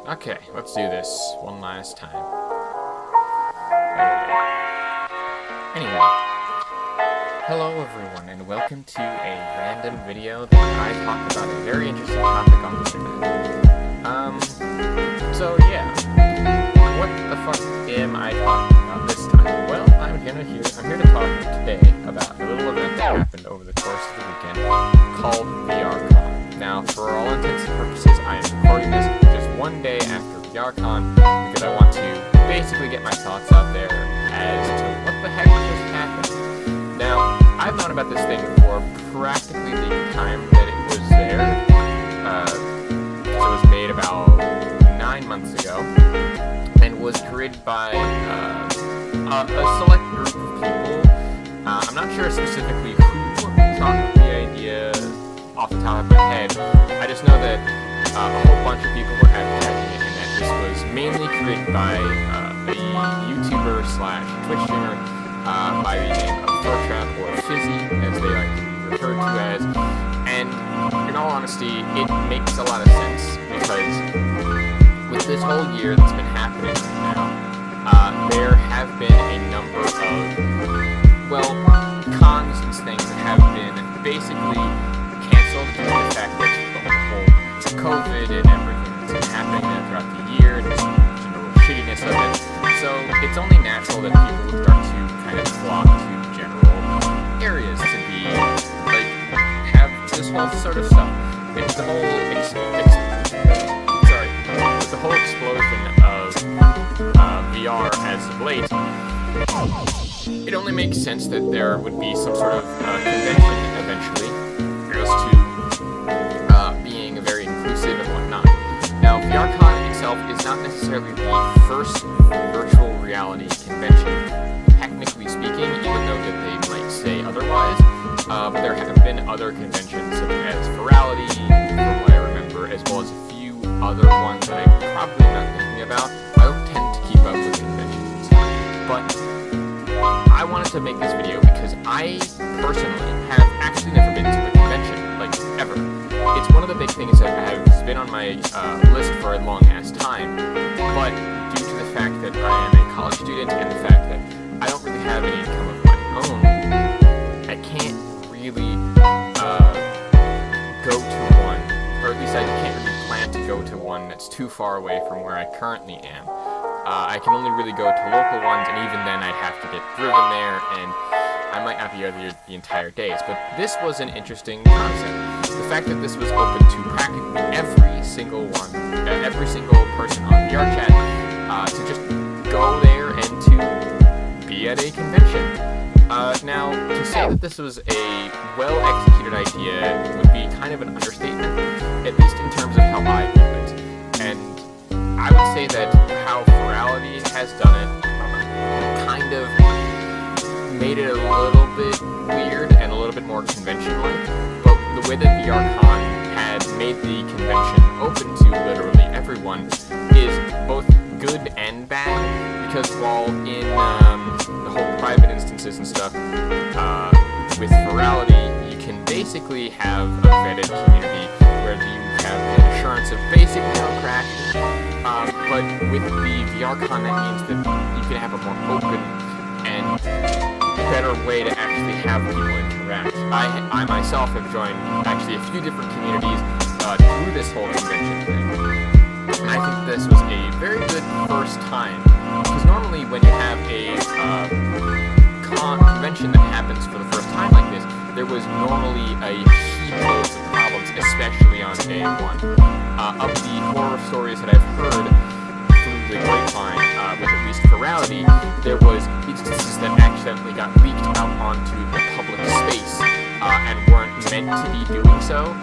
Okay, let's do this one last time. Anyway, hello everyone, and welcome to a random video that I talk about a very interesting topic on the internet. So yeah, what the fuck am I talking about this time? Well, I'm here to talk today about a little event that happened over the course of the weekend called VRCon. Now, for all intents and purposes, I am recording this just one day after VRCon because I want to basically get my thoughts out there as to what the heck just happened. Now, I've known about this thing for practically the time that it was there. It was made about 9 months ago and was created by a select group of people. I'm not sure specifically who thought of the idea off the top of my head. I just know that a whole bunch of people were advertising it, and that this was mainly created by a YouTuber slash Twitch streamer by the name of VRCon, or Fizzy, as they like to be referred to as. And in all honesty, it makes a lot of sense because with this whole year that's been happening right now, there have been a number of, cons and things that have been basically canceled due to the fact that the whole COVID and everything that's been happening throughout the year and just general shittiness of it. So it's only natural that people would start to kind of flock to general areas to be, have this whole sort of stuff. And with the whole explosion of VR as of late, it only makes sense that there would be some sort of convention eventually as to being very inclusive and whatnot. Now, VRCon itself is not necessarily the first virtual reality convention, technically speaking, even though that they might say otherwise. But there have been other conventions such as Virality, from what I remember, as well as a few other ones that I'm probably not thinking about. I don't tend to keep up with conventions, but I wanted to make this video because I personally have actually never been to a convention, ever. It's one of the big things that has been on my list for a long-ass time, but due to the fact that I am a college student and the fact that I don't really have any income of my own, I can't really go to one, or at least I can't really plan to go to one that's too far away from where I currently am. I can only really go to local ones, and even then I'd have to get driven there, and I might not be there the entire days. But this was an interesting concept. The fact that this was open to practically every single person on VRChat, to just go there and to be at a convention. Now, to say that this was a well-executed idea would be kind of an understatement, at least in terms of how I view it. And I would say that how Virality has done it kind of made it a little bit weird and a little bit more convention-like, but the way that VRCon had made the convention open to literally everyone is both good and bad, because while in the whole private instances and stuff, with Virality, you can basically have a vetted community where you have an assurance of basically no crashing. But with the VRCon, that means that you can have a more open and better way to actually have people interact. I myself have joined actually a few different communities through this whole convention thing. And I think this was a very good first time, because normally when you have a convention that happens for the first time like this, there was normally a heap loads of problems, especially on day one. Of the horror stories that I've heard through the grapevine, with at least Virality, there was instances that accidentally got leaked out onto the public space, and weren't meant to be doing so,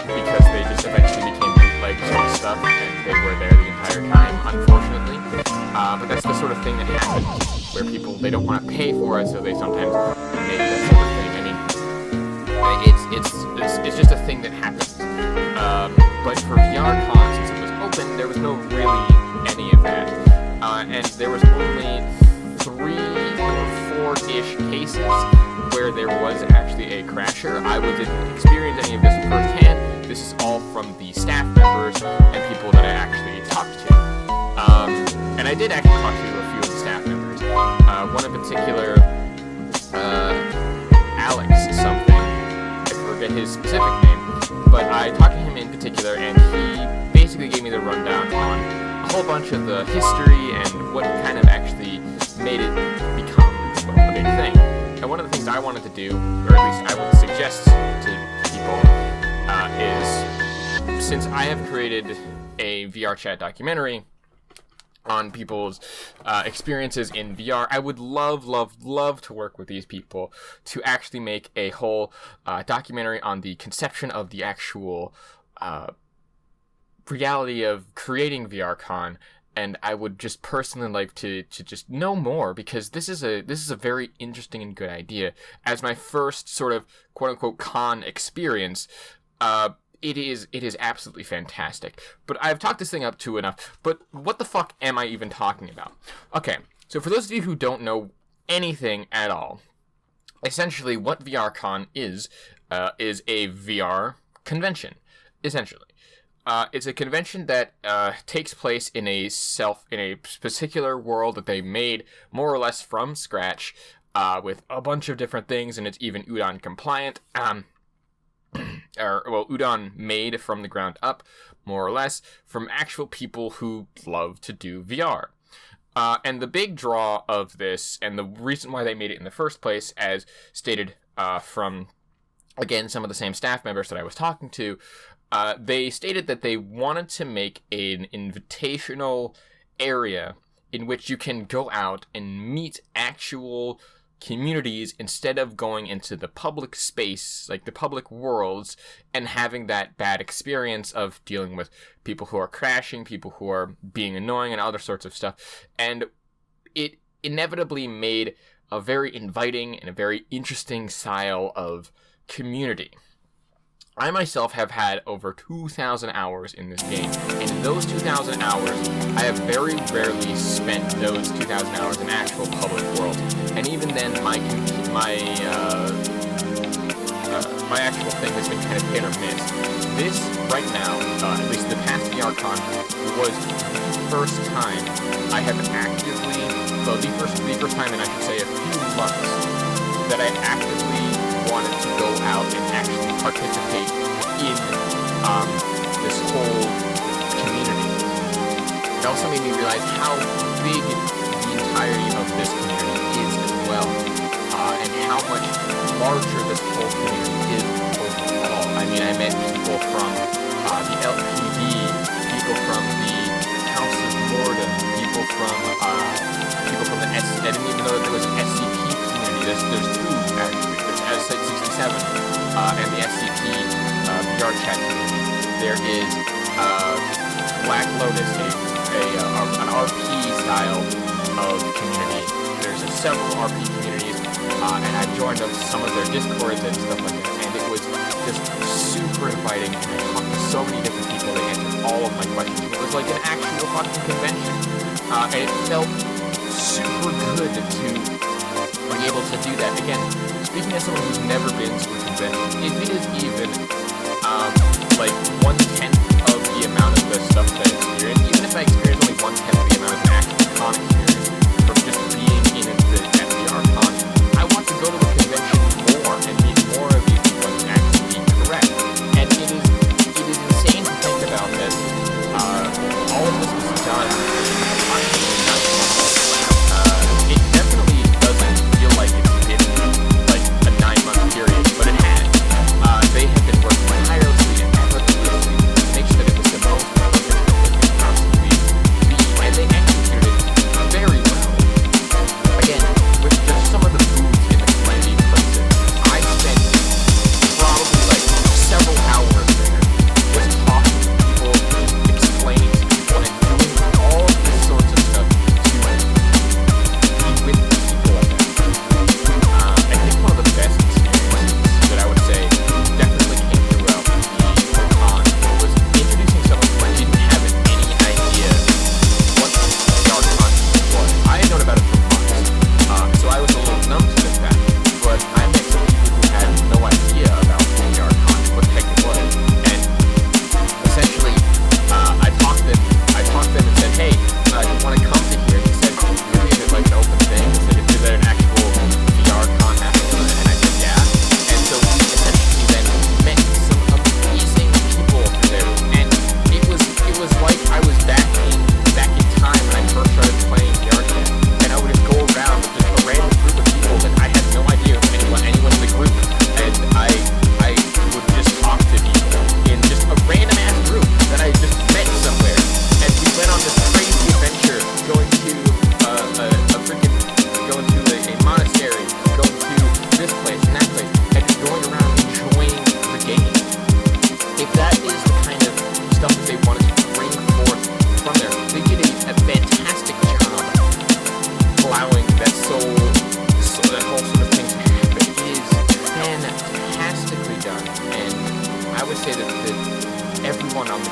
because they just eventually became bootlegs and stuff, and they were there the entire time, unfortunately. But that's the sort of thing that happens, where people, they don't want to pay for it, so they sometimes make that sort of thing. I mean, it's just a thing that happens. But for VRCon, since it was open, there was no really any of that. And there was only 3 or 4-ish cases where there was actually a crasher. I didn't experience any of this firsthand. This is all from the staff members and people that I actually did actually talk to a few of the staff members. One in particular, Alex something. I forget his specific name, but I talked to him in particular, and he basically gave me the rundown on a whole bunch of the history and what kind of actually made it become a big thing. And one of the things I wanted to do, or at least I would suggest to people, is since I have created a VR chat documentary on people's experiences in VR, I would love to work with these people to actually make a whole documentary on the conception of the actual reality of creating VRCon. And I would just personally like to just know more, because this is a very interesting and good idea. As my first sort of quote unquote con experience, it is absolutely fantastic. But I've talked this thing up to enough. But what the fuck am I even talking about? Okay, so for those of you who don't know anything at all, essentially what VRCon is a VR convention, essentially. It's a convention that takes place in a particular world that they made more or less from scratch, with a bunch of different things, and it's even Udon compliant. Udon made from the ground up, more or less, from actual people who love to do VR. And the big draw of this, and the reason why they made it in the first place, as stated from, again, some of the same staff members that I was talking to, they stated that they wanted to make an invitational area in which you can go out and meet actual communities instead of going into the public space, like the public worlds, and having that bad experience of dealing with people who are crashing, people who are being annoying, and other sorts of stuff. And it inevitably made a very inviting and a very interesting style of community. I myself have had over 2,000 hours in this game, and in those 2,000 hours, I have very rarely spent those 2,000 hours in actual public worlds. And even then, my actual thing has been kind of hit or miss. This, right now, at least the past VRCon, was the first time I have actively, the first time in, I should say, a few months, that I actively wanted to go out and actually participate in this whole community. It also made me realize how big the entirety of this community is as well, and how much larger this whole community is overall. I mean, I met people from the LPD, people from the House of Lordom, people from the I didn't even know that there was an SCP community. There's two, actually. There's Site 67 and the SCP VR chat community. There is Black Lotus, an RP style of community. There's several RP communities, and I've joined some of their Discords and stuff like that, and it was just super inviting, and I talked to so many different people. They answered all of my questions. It was like an actual fucking convention, and it felt super good to be able to do that. Again, speaking as someone who's never been to a convention, if it is even like 1/10 of the amount of the stuff that I experienced, even if I experienced only 1/10 of the amount of actual con experience from just being in the VRCon, I want to go to a convention more and meet more of these people and actually be correct. And it is insane to think about this. All of this was done in approximately 9 months. It definitely doesn't feel like it's been like a 9-month period, but it has. They have been working tirelessly and effortlessly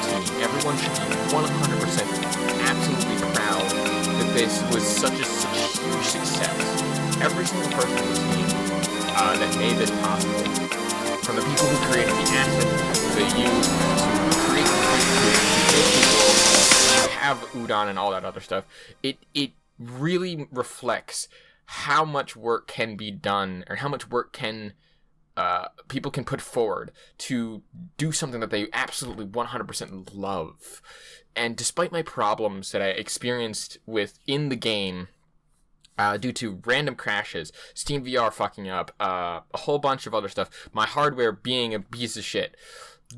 team. Everyone should be 100% absolutely proud that this was such a huge success. Every single person on the team that made this possible, from the people who created the assets they used to create the world, have udon and all that other stuff, it really reflects how much work can be done, or how much work can people can put forward to do something that they absolutely 100% love. And despite my problems that I experienced in the game, due to random crashes, Steam VR fucking up, a whole bunch of other stuff, my hardware being a piece of shit,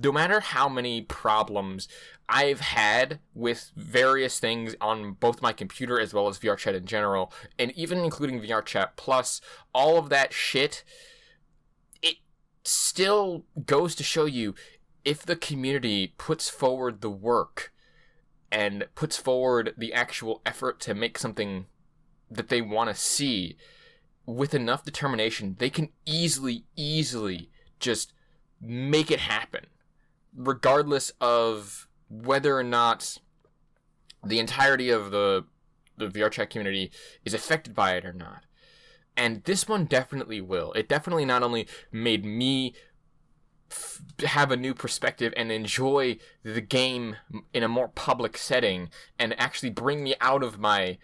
no matter how many problems I've had with various things on both my computer as well as VRChat in general, and even including VRChat Plus, all of that shit, it still goes to show you, if the community puts forward the work and puts forward the actual effort to make something that they want to see with enough determination, they can easily just make it happen, regardless of whether or not the entirety of the VRChat community is affected by it or not. And this one definitely will. It definitely not only made me have a new perspective and enjoy the game in a more public setting, and actually bring me out of my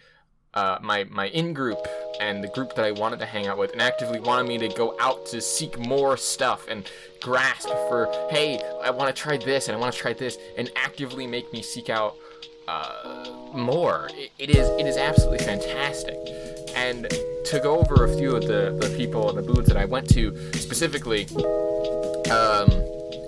my in-group and the group that I wanted to hang out with, and actively wanted me to go out to seek more stuff and grasp for, hey, I want to try this and I want to try this, and actively make me seek out more. It is absolutely fantastic. And to go over a few of the people and the booths that I went to specifically,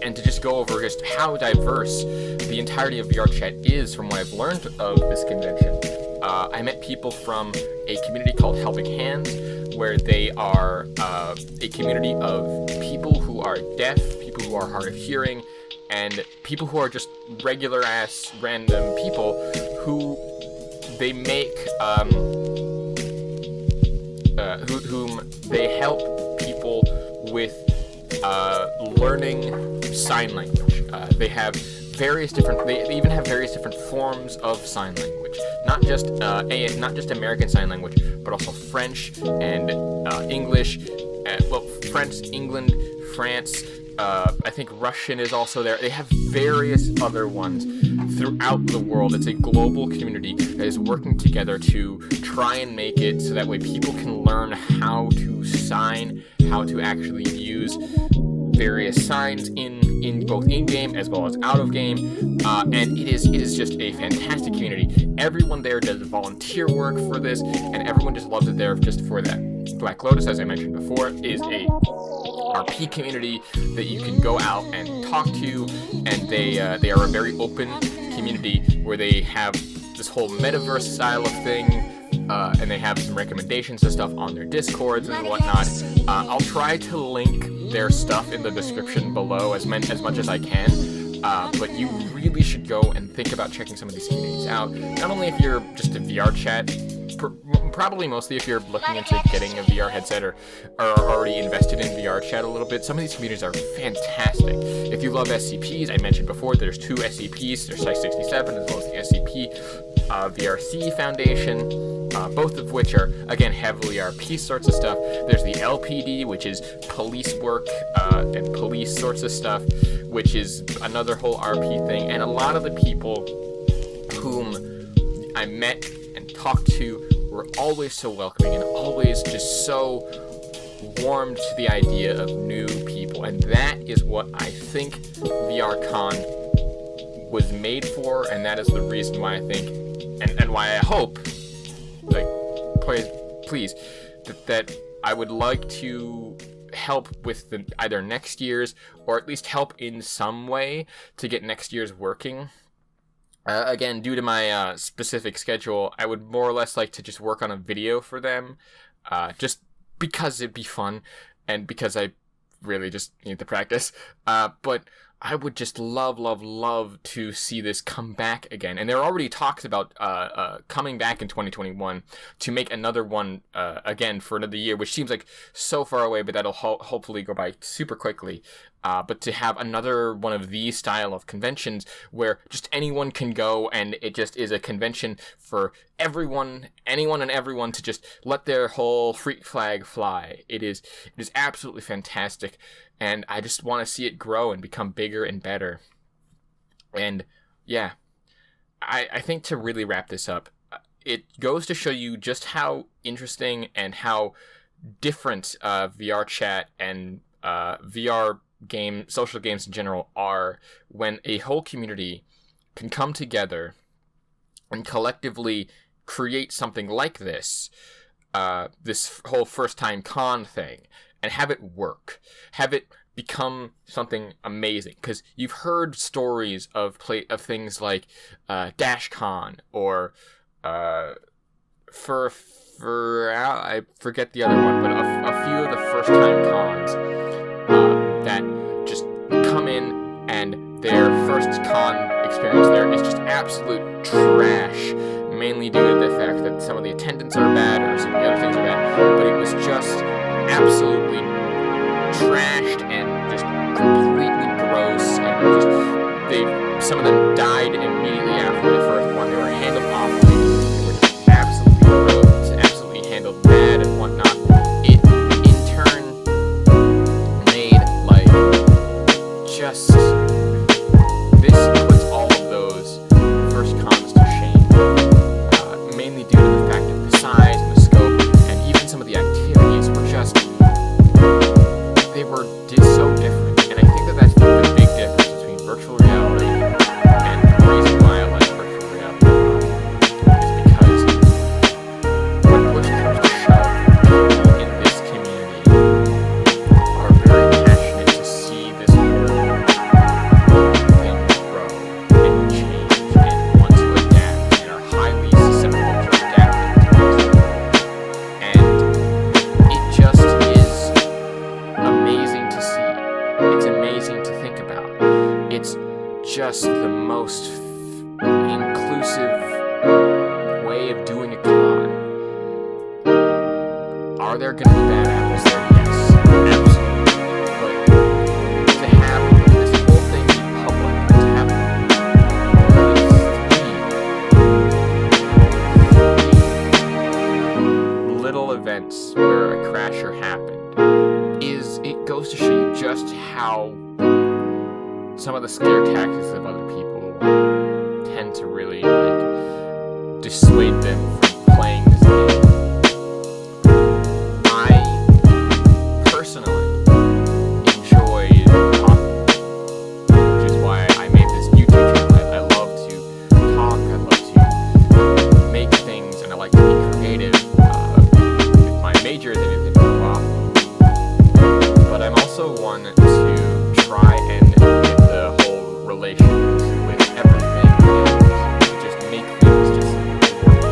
and to just go over just how diverse the entirety of VRChat is from what I've learned of this convention. I met people from a community called Helping Hands, where they are a community of people who are deaf, people who are hard of hearing, and people who are just regular-ass random people who they make, whom they help people with learning sign language. They even have various different forms of sign language, not just American Sign Language, but also French and English. French, England, France. I think Russian is also there. They have various other ones throughout the world. It's a global community that is working together to try and make it so that way people can learn how to sign, how to actually use various signs in both in-game as well as out-of-game, and it is just a fantastic community. Everyone there does volunteer work for this, and everyone just loves it there just for that. Black Lotus, as I mentioned before, is a RP community that you can go out and talk to, and they are a very open community where they have this whole metaverse style of thing, and they have some recommendations and stuff on their Discords and whatnot. I'll try to link their stuff in the description below as much as I can, but you really should go and think about checking some of these communities out. Not only if you're just a VR chat, probably mostly if you're looking into getting a VR headset or are already invested in VR chat a little bit. Some of these communities are fantastic. If you love SCPs, I mentioned before, there's two SCPs. There's Site67 as well as the SCP VRC Foundation, both of which are, again, heavily RP sorts of stuff. There's the LPD, which is police work and police sorts of stuff, which is another whole RP thing. And a lot of the people whom I met and talked to were always so welcoming and always just so warmed to the idea of new people. And that is what I think VRCon was made for, and that is the reason why I think, and why I hope, like, please, that I would like to help with either next year's, or at least help in some way to get next year's working. Again, due to my specific schedule, I would more or less like to just work on a video for them, just because it'd be fun, and because I really just need the practice. But I would just love to see this come back again. And there are already talks about coming back in 2021 to make another one again for another year, which seems like so far away, but that'll hopefully go by super quickly. but to have another one of these style of conventions where just anyone can go, and it just is a convention for anyone and everyone to just let their whole freak flag fly. It is absolutely fantastic, and I just want to see it grow and become bigger and better. And yeah, I think to really wrap this up, it goes to show you just how interesting and how different VR chat and VR social games in general are when a whole community can come together and collectively create something like this whole first time con thing, and have it work, have it become something amazing. Because you've heard stories of things like DashCon or I forget the other one, but a few of the first time cons that just come in and their first con experience there is just absolute trash, mainly due to the fact that some of the attendants are bad or some of the other things are bad, but it was just absolutely trashed and just completely gross, and some of them died immediately after the first one. They were handled awfully. They were just absolutely gross, absolutely handled bad and whatnot. It in turn made just this puts all of those first cons to shame, mainly due to the fact of the size and the scope, and even some of the activities were just so different. And I think that that's the big difference between virtual reality and the reason why I like virtual reality is because when push comes to shove, people in this community are very passionate to see this whole thing grow and change and want to adapt and are highly susceptible to adapting to it. And it just is amazing to see. It's amazing to think about. It's just the most inclusive way of doing a con. Are there going to be bad apples there? Yes, absolutely. But to have this whole thing be public, to have three little events where a crasher happened, it goes to show you just how some of the scare tactics of other people tend to really dissuade them from playing this game. I personally enjoyed talking, which is why I made this YouTube channel. I love to talk, I love to make things, and I like to be creative. If my major is anything to go off, but I'm also one to try and get the whole relations with everything and just make things just work.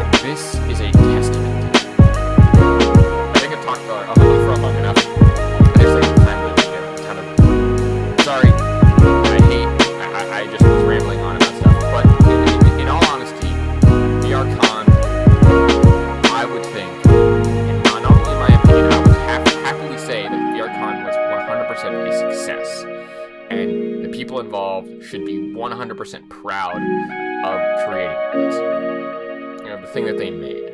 And this is a testament to that. I think I've talked about it for long enough. I just like the time to sorry. I just was rambling on about stuff. But in all honesty, VRCon, I would think, and not only my opinion, I would happily say that VRCon was 100% a success, and the people involved should be 100% proud of creating this, the thing that they made.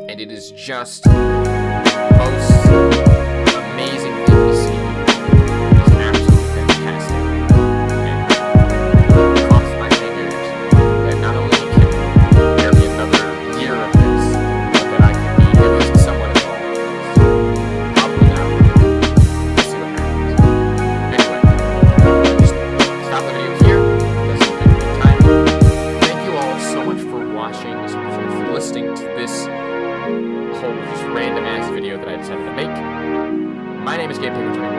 And it is just the most amazing thing to see. It is absolutely fantastic, and it crossed my fingers that not only can there be another year of this, but that I can be at least somewhat involved in this. Probably not. Let's see what happens. Anyway, just stop the video here. This has been a good time. Thank you all so much for watching, so much for listening to this whole just random ass video that I decided to make. My name is Gabe Paper21.